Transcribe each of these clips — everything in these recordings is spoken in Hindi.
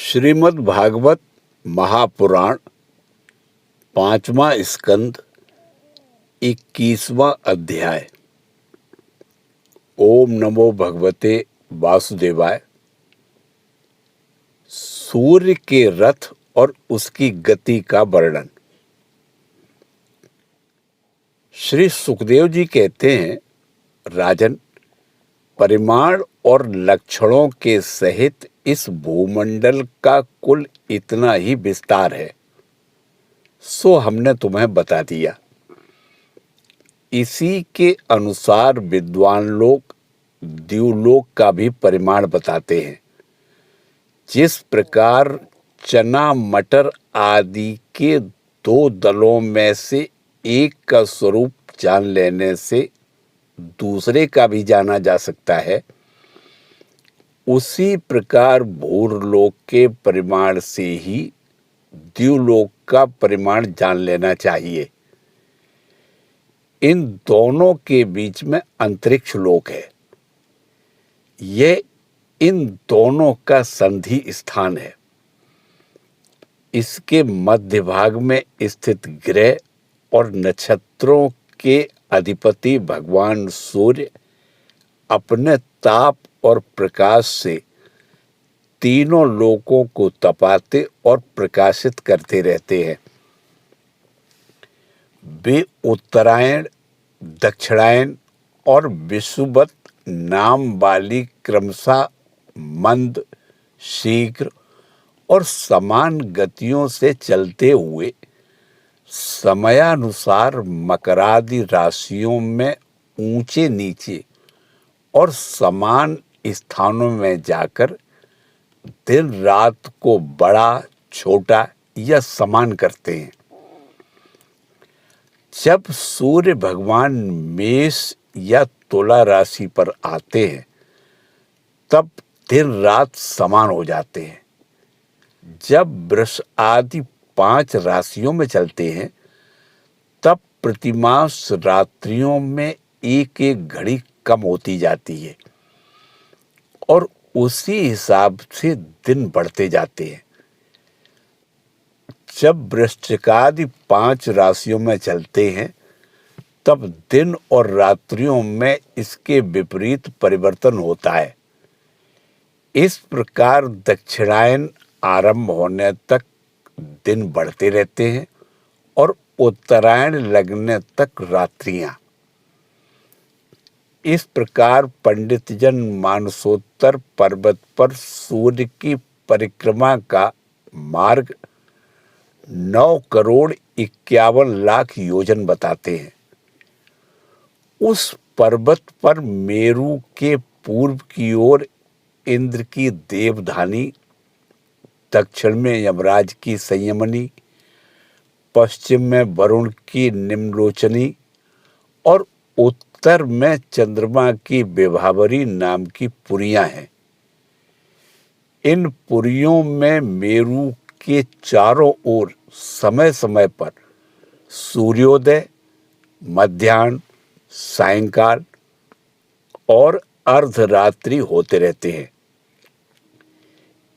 श्रीमद् भागवत महापुराण पांचवा स्कंद 21वां अध्याय। ओम नमो भगवते वासुदेवाय। सूर्य के रथ और उसकी गति का वर्णन। श्री सुखदेव जी कहते हैं, राजन, परिमाण और लक्षणों के सहित इस भूमंडल का कुल इतना ही विस्तार है, सो हमने तुम्हें बता दिया। इसी के अनुसार विद्वान लोग द्युलोक का भी परिमाण बताते हैं। जिस प्रकार चना मटर आदि के दो दलों में से एक का स्वरूप जान लेने से दूसरे का भी जाना जा सकता है, उसी प्रकार भूरलोक के परिमाण से ही द्युलोक का परिमाण जान लेना चाहिए। इन दोनों के बीच में अंतरिक्ष लोक है। यह इन दोनों का संधि स्थान है। इसके मध्य भाग में स्थित ग्रह और नक्षत्रों के अधिपति भगवान सूर्य अपने ताप और प्रकाश से तीनों लोकों को तपाते और प्रकाशित करते रहते हैं। वे उत्तरायण, दक्षिणायन और विषुवत नाम वाली क्रमशः मंद, शीघ्र और समान गतियों से चलते हुए समयानुसार मकरादि राशियों में ऊंचे नीचे और समान स्थानों में जाकर दिन रात को बड़ा, छोटा या समान करते हैं। जब सूर्य भगवान मेष या तुला राशि पर आते हैं, तब दिन रात समान हो जाते हैं। जब वृष आदि 5 राशियों में चलते हैं, तब प्रतिमास रात्रियों में एक एक घड़ी कम होती जाती है और उसी हिसाब से दिन बढ़ते जाते हैं। जब वृश्चिक आदि 5 राशियों में चलते हैं, तब दिन और रात्रियों में इसके विपरीत परिवर्तन होता है। इस प्रकार दक्षिणायन आरंभ होने तक दिन बढ़ते रहते हैं और उत्तरायण लगने तक रात्रियां। इस प्रकार पंडित जन मानसोत्तर पर्वत पर सूर्य की परिक्रमा का मार्ग 9,51,00,000 योजन बताते हैं। उस पर्वत पर मेरु के पूर्व की ओर इंद्र की देवधानी, दक्षिण में यमराज की संयमनी, पश्चिम में वरुण की निम्नलोचनी और उत्तर में चंद्रमा की विभावरी नाम की पुरियां हैं। इन पुरियों में मेरु के चारों ओर समय समय पर सूर्योदय, मध्याह्न, सायंकाल और अर्धरात्रि होते रहते हैं।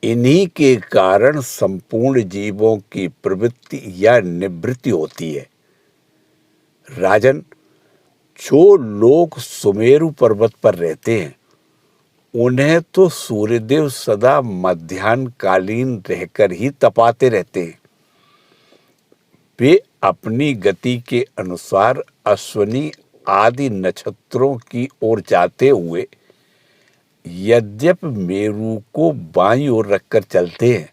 इन्हीं के कारण संपूर्ण जीवों की प्रवृत्ति या निवृत्ति होती है। राजन, जो लोग सुमेरु पर्वत पर रहते हैं, उन्हें तो सूर्यदेव सदा मध्याह्न कालीन रहकर ही तपाते रहते हैं। वे अपनी गति के अनुसार अश्विनी आदि नक्षत्रों की ओर जाते हुए यद्यपि मेरु को बाईं ओर रखकर चलते हैं,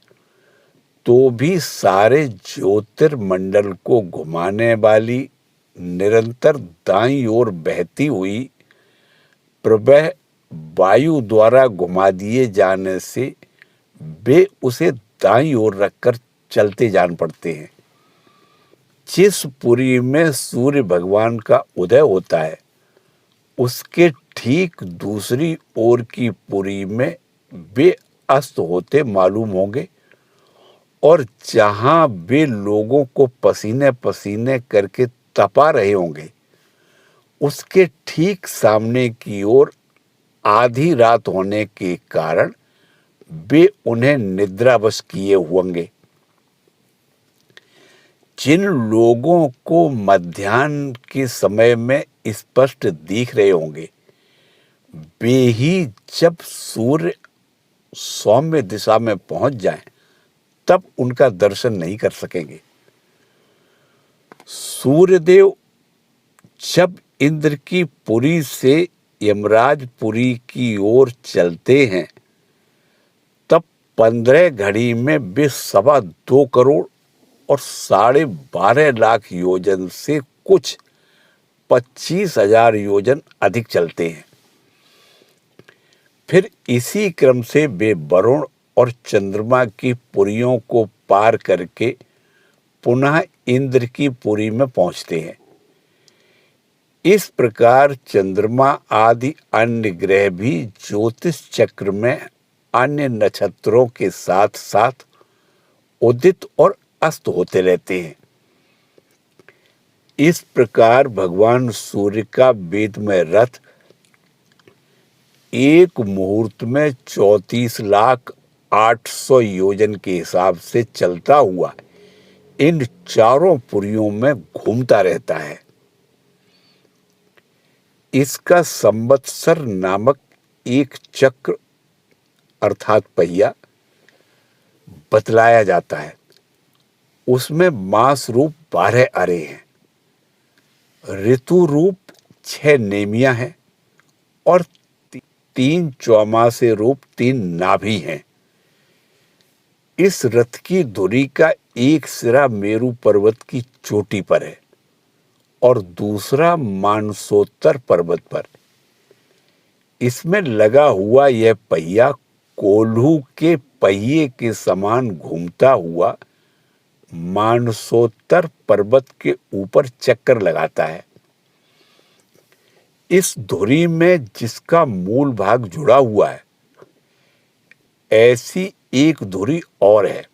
तो भी सारे ज्योतिर्मंडल को घुमाने वाली निरंतर दाईं ओर बहती हुई प्रवाह वायु द्वारा घुमा दिए जाने से वे उसे दाईं ओर रखकर चलते जान पड़ते हैं। जिस पुरी में सूर्य भगवान का उदय होता है, उसके ठीक दूसरी ओर की पुरी में वे अस्त होते मालूम होंगे और जहां वे लोगों को पसीने पसीने करके तपा रहे होंगे, उसके ठीक सामने की ओर आधी रात होने के कारण वे उन्हें निद्रावश किए होंगे। जिन लोगों को मध्याह्न के समय में स्पष्ट दिख रहे होंगे, वे ही जब सूर्य सौम्य दिशा में पहुंच जाए तब उनका दर्शन नहीं कर सकेंगे। सूर्यदेव जब इंद्र की पुरी से यमराजपुरी की ओर चलते हैं तब 15 घड़ी में वे 2.25 करोड़ और 12.5 लाख योजन से कुछ 25,000 योजन अधिक चलते हैं। फिर इसी क्रम से वे वरुण और चंद्रमा की पुरियों को पार करके पुनः इंद्र की पुरी में पहुंचते हैं। इस प्रकार चंद्रमा आदि अन्य ग्रह भी ज्योतिष चक्र में अन्य नक्षत्रों के साथ साथ उदित और अस्त होते रहते हैं। इस प्रकार भगवान सूर्य का वेदमय रथ एक मुहूर्त में 34,800 योजन के हिसाब से चलता हुआ इन चारों पुरियों में घूमता रहता है। इसका संवत्सर नामक एक चक्र अर्थात पहिया बतलाया जाता है। उसमें मास रूप 12 अरे हैं, ऋतु रूप 6 नेमियां हैं और 3 चौमासे रूप 3 नाभि हैं। इस रथ की धुरी का एक सिरा मेरु पर्वत की चोटी पर है और दूसरा मानसोत्तर पर्वत पर। इसमें लगा हुआ यह पहिया कोल्हू के पहिए के समान घूमता हुआ मानसोत्तर पर्वत के ऊपर चक्कर लगाता है। इस धुरी में जिसका मूल भाग जुड़ा हुआ है, ऐसी एक धुरी और है।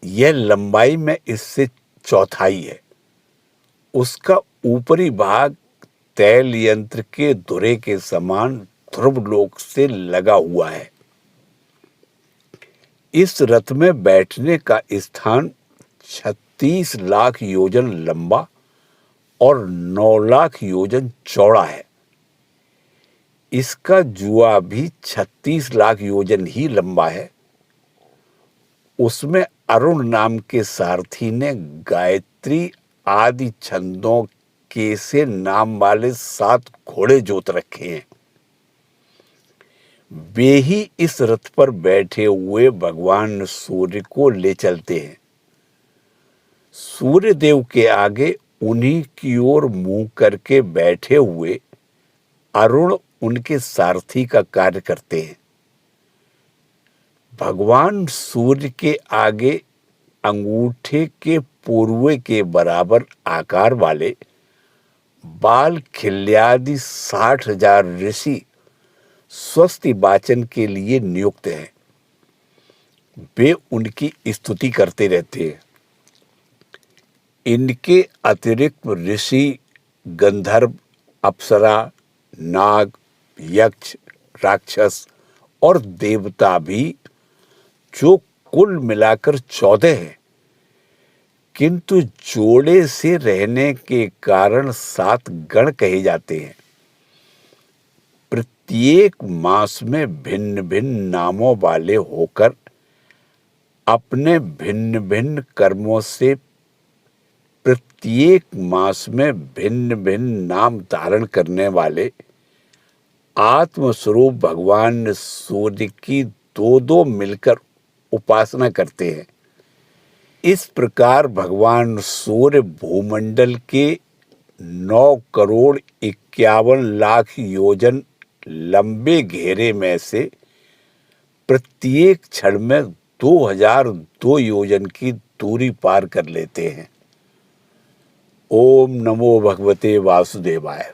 यह लंबाई में इससे चौथाई है। उसका ऊपरी भाग तैल यंत्र के धुरे के समान ध्रुव लोक से लगा हुआ है। इस रथ में बैठने का स्थान 36 लाख योजन लंबा और 9 लाख योजन चौड़ा है। इसका जुआ भी 36 लाख योजन ही लंबा है। उसमें अरुण नाम के सारथी ने गायत्री आदि छंदों के से नाम वाले 7 घोड़े जोत रखे हैं। वे ही इस रथ पर बैठे हुए भगवान सूर्य को ले चलते हैं। सूर्य देव के आगे उन्हीं की ओर मुंह करके बैठे हुए अरुण उनके सारथी का कार्य करते हैं। भगवान सूर्य के आगे अंगूठे के पूर्वे के बराबर आकार वाले बाल खिल्यादि 60,000 ऋषि स्वस्ति वाचन के लिए नियुक्त हैं। वे उनकी स्तुति करते रहते हैं। इनके अतिरिक्त ऋषि, गंधर्व, अप्सरा, नाग, यक्ष, राक्षस और देवता भी, जो कुल मिलाकर 14 हैं, किंतु जोड़े से रहने के कारण 7 गण कहे जाते हैं। प्रत्येक मास में भिन्न भिन्न नामों वाले होकर अपने भिन्न भिन्न कर्मों से प्रत्येक मास में भिन्न भिन्न नाम धारण करने वाले आत्मस्वरूप भगवान सूर्य की 2-2 मिलकर उपासना करते हैं। इस प्रकार भगवान सूर्य भूमंडल के 9 करोड़ 51 लाख योजन लंबे घेरे में से प्रत्येक क्षण में 2002 योजन की दूरी पार कर लेते हैं। ओम नमो भगवते वासुदेवाय।